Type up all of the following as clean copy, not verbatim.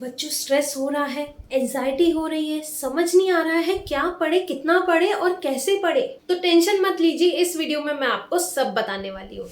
बच्चों स्ट्रेस हो रहा है, एंजाइटी हो रही है, समझ नहीं आ रहा है क्या पढ़े, कितना पढ़े और कैसे पढ़े। तो टेंशन मत लीजिए, इस वीडियो में मैं आपको सब बताने वाली हूँ।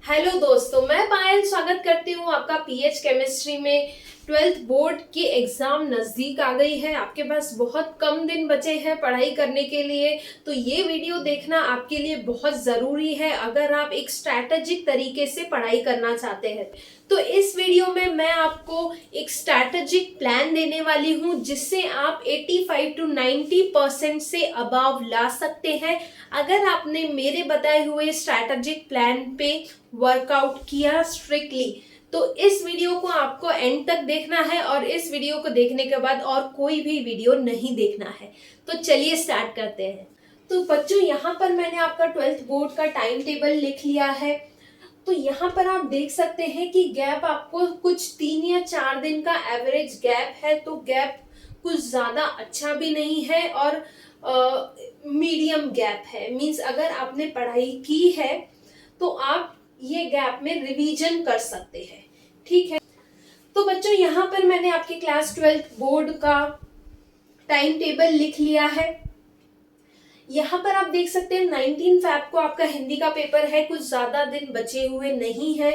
हेलो दोस्तों, मैं पायल स्वागत करती हूँ आपका पीएच केमिस्ट्री में। 12th बोर्ड की एग्जाम नजदीक आ गई है, आपके पास बहुत कम दिन बचे हैं पढ़ाई करने के लिए। तो ये वीडियो देखना आपके लिए बहुत जरूरी है अगर आप एक स्ट्रैटेजिक तरीके से पढ़ाई करना चाहते हैं। तो इस वीडियो में मैं आपको एक स्ट्रैटेजिक प्लान देने वाली हूँ जिससे आप 85 to 90% से अबव ला सकते हैं अगर आपने मेरे बताए हुए स्ट्रैटेजिक प्लान पे वर्कआउट किया स्ट्रिक्टली। तो इस वीडियो को आपको एंड तक देखना है और इस वीडियो को देखने के बाद और कोई भी वीडियो नहीं देखना है। तो चलिए स्टार्ट करते हैं। तो बच्चों यहाँ पर मैंने आपका 12th बोर्ड का टाइम टेबल लिख लिया है। तो यहाँ पर आप देख सकते हैं कि गैप आपको कुछ 3 या 4 दिन का एवरेज गैप है। तो गैप कुछ ज्यादा अच्छा भी नहीं है और मीडियम गैप है। मींस अगर आपने पढ़ाई की है तो आप ये गैप में रिवीजन कर सकते हैं, ठीक है। तो बच्चों यहाँ पर मैंने आपके क्लास 12th बोर्ड का टाइम टेबल लिख लिया है। यहाँ पर आप देख सकते हैं 19 फैब को आपका हिंदी का पेपर है, कुछ ज्यादा दिन बचे हुए नहीं है।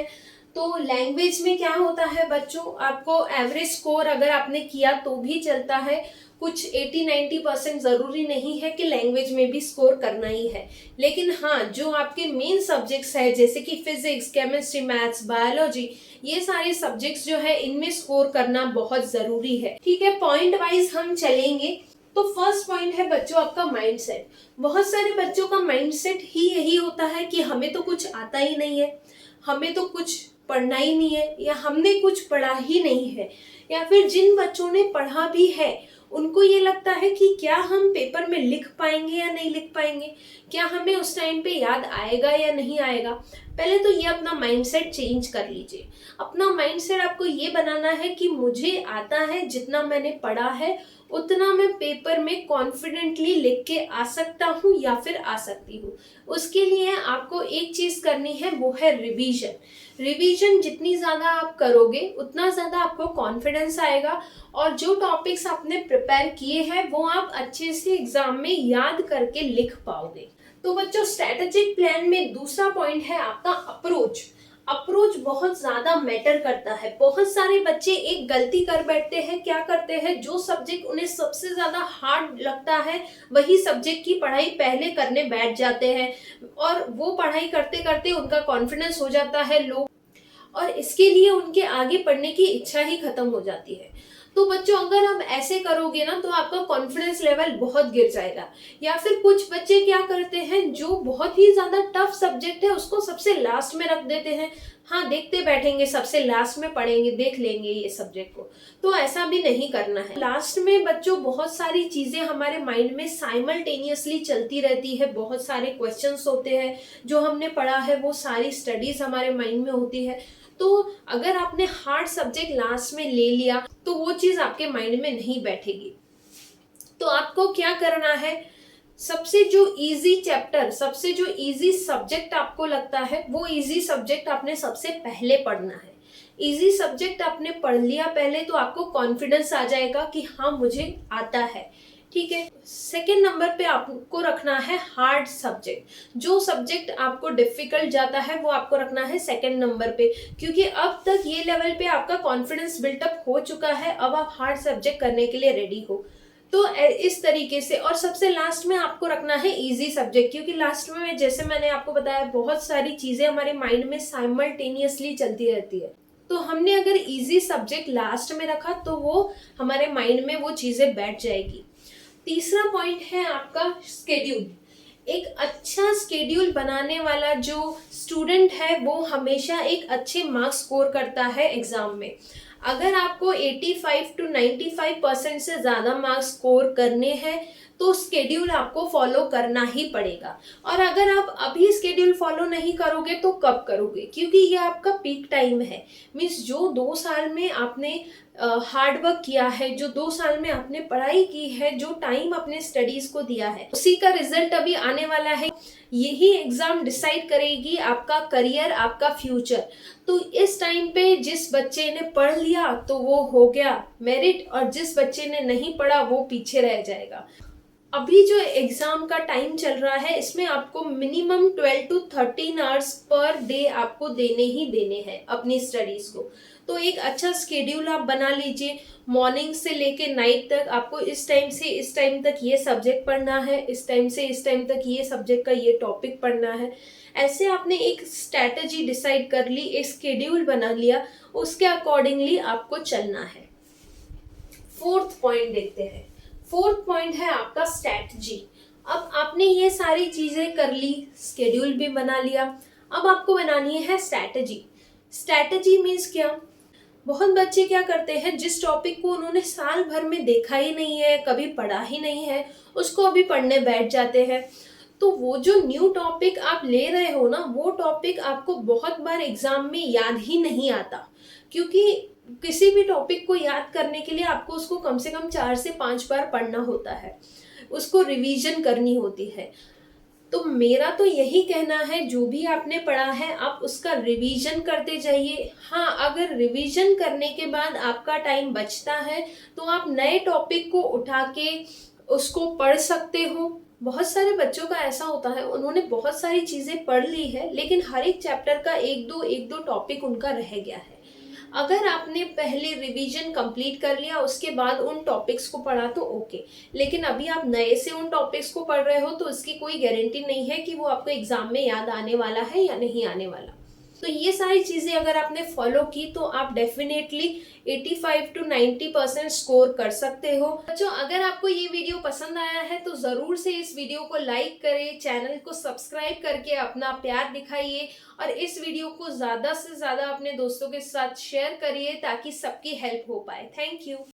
तो लैंग्वेज में क्या होता है बच्चों, आपको एवरेज स्कोर अगर आपने किया तो भी चलता है, कुछ 80-90% जरूरी नहीं है कि लैंग्वेज में भी स्कोर करना ही है। लेकिन हाँ, जो आपके मेन सब्जेक्ट्स है जैसे कि फिजिक्स, केमिस्ट्री, मैथ्स, बायोलॉजी, ये सारे सब्जेक्ट्स जो है इनमें स्कोर करना बहुत जरूरी है, ठीक है। पॉइंट वाइज हम चलेंगे। तो फर्स्ट पॉइंट है बच्चों आपका माइंडसेट। बहुत सारे बच्चों का माइंडसेट ही यही होता है कि हमें तो कुछ आता ही नहीं है, हमें तो कुछ पढ़ना ही नहीं है, या हमने कुछ पढ़ा ही नहीं है। या फिर जिन बच्चों ने पढ़ा भी है उनको ये लगता है कि क्या हम पेपर में लिख पाएंगे या नहीं लिख पाएंगे, क्या हमें उस टाइम पे याद आएगा या नहीं आएगा। पहले तो ये अपना माइंडसेट चेंज कर लीजिए। अपना माइंडसेट आपको ये बनाना है कि मुझे आता है, जितना मैंने पढ़ा है उतना मैं पेपर में कॉन्फिडेंटली लिख के आ सकता हूँ या फिर आ सकती हूँ। उसके लिए आपको एक चीज करनी है, वो है रिवीजन। रिवीजन जितनी ज्यादा आप करोगे उतना ज्यादा आपको कॉन्फिडेंस आएगा और जो टॉपिक्स आपने प्रिपेयर किए हैं वो आप अच्छे से एग्जाम में याद करके लिख पाओगे। तो बच्चों स्ट्रेटेजिक प्लान में दूसरा पॉइंट है आपका अप्रोच। अप्रोच बहुत ज्यादा मैटर करता है। बहुत सारे बच्चे एक गलती कर बैठते हैं, क्या करते हैं, जो सब्जेक्ट उन्हें सबसे ज्यादा हार्ड लगता है वही सब्जेक्ट की पढ़ाई पहले करने बैठ जाते हैं और वो पढ़ाई करते करते उनका कॉन्फिडेंस हो जाता है लो और इसके लिए उनके आगे पढ़ने की इच्छा ही खत्म हो जाती है। तो बच्चों अगर आप ऐसे करोगे ना तो आपका कॉन्फिडेंस लेवल बहुत गिर जाएगा। या फिर कुछ बच्चे क्या करते हैं, जो बहुत ही ज्यादा टफ सब्जेक्ट है उसको सबसे लास्ट में रख देते हैं। हाँ, देखते बैठेंगे, सबसे लास्ट में पढ़ेंगे, देख लेंगे ये सब्जेक्ट को। तो ऐसा भी नहीं करना है। लास्ट में बच्चों बहुत सारी चीजें हमारे माइंड में साइमल्टेनियसली चलती रहती है। बहुत सारे क्वेश्चंस होते हैं, जो हमने पढ़ा है वो सारी स्टडीज हमारे माइंड में होती है। तो अगर आपने हार्ड सब्जेक्ट लास्ट में ले लिया तो वो चीज आपके माइंड में नहीं बैठेगी। तो आपको क्या करना है, सबसे जो इजी चैप्टर, सबसे जो इजी सब्जेक्ट आपको लगता है वो इजी सब्जेक्ट आपने सबसे पहले पढ़ना है। इजी सब्जेक्ट आपने पढ़ लिया पहले तो आपको कॉन्फिडेंस आ जाएगा कि हाँ मुझे आता है, ठीक है। सेकेंड नंबर पे आपको रखना है हार्ड सब्जेक्ट। जो सब्जेक्ट आपको डिफिकल्ट जाता है वो आपको रखना है सेकेंड नंबर पे, क्योंकि अब तक ये लेवल पे आपका कॉन्फिडेंस बिल्टअप हो चुका है, अब आप हार्ड सब्जेक्ट करने के लिए रेडी हो। तो इस तरीके से। और सबसे लास्ट में आपको रखना है इजी सब्जेक्ट, क्योंकि लास्ट में जैसे मैंने आपको बताया बहुत सारी चीजें हमारे माइंड में साइमल्टेनियसली चलती रहती है। तो हमने अगर इजी सब्जेक्ट लास्ट में रखा तो वो हमारे माइंड में वो चीजें बैठ जाएगी। तीसरा पॉइंट है आपका स्केड्यूल। एक अच्छा स्केड्यूल बनाने वाला जो स्टूडेंट है वो हमेशा एक अच्छे मार्क्स स्कोर करता है एग्जाम में। अगर आपको 85 to 95% से ज्यादा मार्क्स स्कोर करने हैं तो स्केड्यूल आपको फॉलो करना ही पड़ेगा। और अगर आप अभी स्केड्यूल फॉलो नहीं करोगे तो कब करोगे, क्योंकि ये आपका पीक टाइम है। मीन्स जो 2 साल में आपने हार्ड वर्क किया है, जो 2 साल में आपने पढ़ाई की है, जो टाइम अपने स्टडीज को दिया है, उसी का रिजल्ट अभी आने वाला है। यही एग्ज़ाम डिसाइड करेगी आपका करियर, आपका फ्यूचर। तो इस टाइम पे जिस बच्चे ने पढ़ लिया तो वो हो गया मेरिट, और जिस बच्चे ने नहीं पढ़ा वो पीछे रह जाएगा। अभी जो एग्ज़ाम का टाइम चल रहा है इसमें आपको minimum 12 to 13 hours per day आपको देने ही देने हैं अपनी स्टडीज़ को। तो एक अच्छा स्केड्यूल आप बना लीजिए। मॉर्निंग से लेके नाइट तक आपको इस टाइम से इस टाइम तक ये सब्जेक्ट पढ़ना है, इस टाइम से इस टाइम तक ये सब्जेक्ट का ये टॉपिक पढ़ना है। ऐसे आपने एक स्ट्रैटेजी डिसाइड कर ली, एक स्केड्यूल बना लिया, उसके अकॉर्डिंगली आपको चलना है। फोर्थ पॉइंट देखते हैं। फोर्थ पॉइंट है आपका स्ट्रैटेजी। अब आपने ये सारी चीजें कर ली, स्केड्यूल भी बना लिया, अब आपको बनानी है स्ट्रैटेजी। स्ट्रैटेजी मीन्स क्या? बहुत बच्चे क्या करते हैं, जिस टॉपिक को उन्होंने साल भर में देखा ही नहीं है, कभी पढ़ा ही नहीं है, उसको अभी पढ़ने बैठ जाते हैं। तो वो जो न्यू टॉपिक आप ले रहे हो ना, वो टॉपिक आपको बहुत बार एग्जाम में याद ही नहीं आता, क्योंकि किसी भी टॉपिक को याद करने के लिए आपको उसको कम से कम 4 से 5 बार पढ़ना होता है, उसको रिवीजन करनी होती है। तो मेरा तो यही कहना है, जो भी आपने पढ़ा है आप उसका रिवीजन करते जाइए। हाँ, अगर रिवीजन करने के बाद आपका टाइम बचता है तो आप नए टॉपिक को उठा के उसको पढ़ सकते हो। बहुत सारे बच्चों का ऐसा होता है, उन्होंने बहुत सारी चीज़ें पढ़ ली है लेकिन हर एक चैप्टर का एक दो टॉपिक उनका रह गया है। अगर आपने पहले रिवीजन कंप्लीट कर लिया, उसके बाद उन टॉपिक्स को पढ़ा तो ओके, लेकिन अभी आप नए से उन टॉपिक्स को पढ़ रहे हो तो इसकी कोई गारंटी नहीं है कि वो आपको एग्जाम में याद आने वाला है या नहीं आने वाला। तो ये सारी चीज़ें अगर आपने फॉलो की तो आप डेफिनेटली 85 टू 90% स्कोर कर सकते हो। बच्चों, अगर आपको ये वीडियो पसंद आया है तो ज़रूर से इस वीडियो को लाइक करें, चैनल को सब्सक्राइब करके अपना प्यार दिखाइए, और इस वीडियो को ज़्यादा से ज़्यादा अपने दोस्तों के साथ शेयर करिए ताकि सबकी हेल्प हो पाए। Thank you.